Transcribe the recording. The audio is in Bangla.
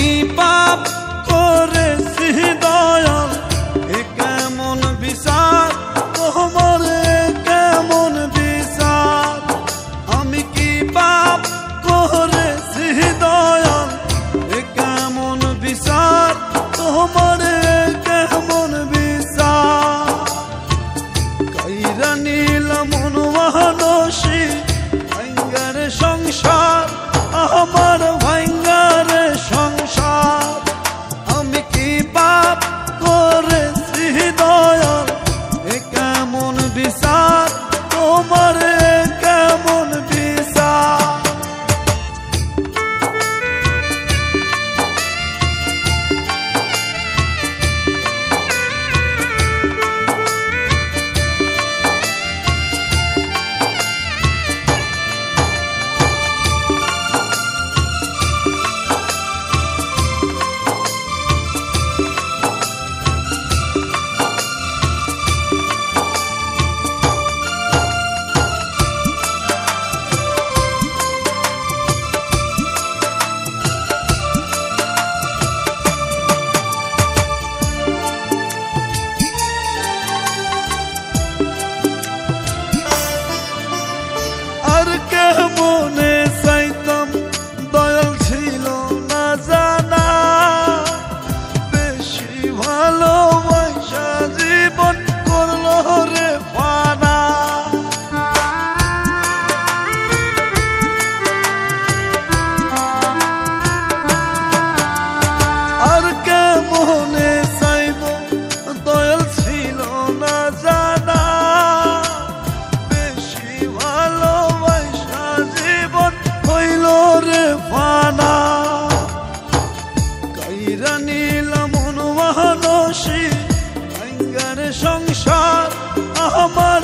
কি পাপ করেছি দয়াল, এ কেমন বিচার তোমার, এ কেমন বিচার। আমি কি পাপ করেছি দয়াল, এ কেমন বিচার তোমার, এ কেমন বিচার। কাইরা নিলাম মন মানসী ভাঙ্গার সংসার, আমার ভাঙ্গার সংসার। আমি কি পাপ করেছি দয়াল, এ কেমন বিচার তোমার, এ কেমন বিচার। মনে চাইতাম দয়াল ছিল না জানা, বেশি ভালোবাসা জীবন করলো রে ফানা। আর কে মনে চাইব দয়াল ছিল না জানা, বেশি ভালোবাসা জীবন হইল রে ফানা। কাইরা নিলাম মন মানসী ভাঙ্গার সংসার, আমার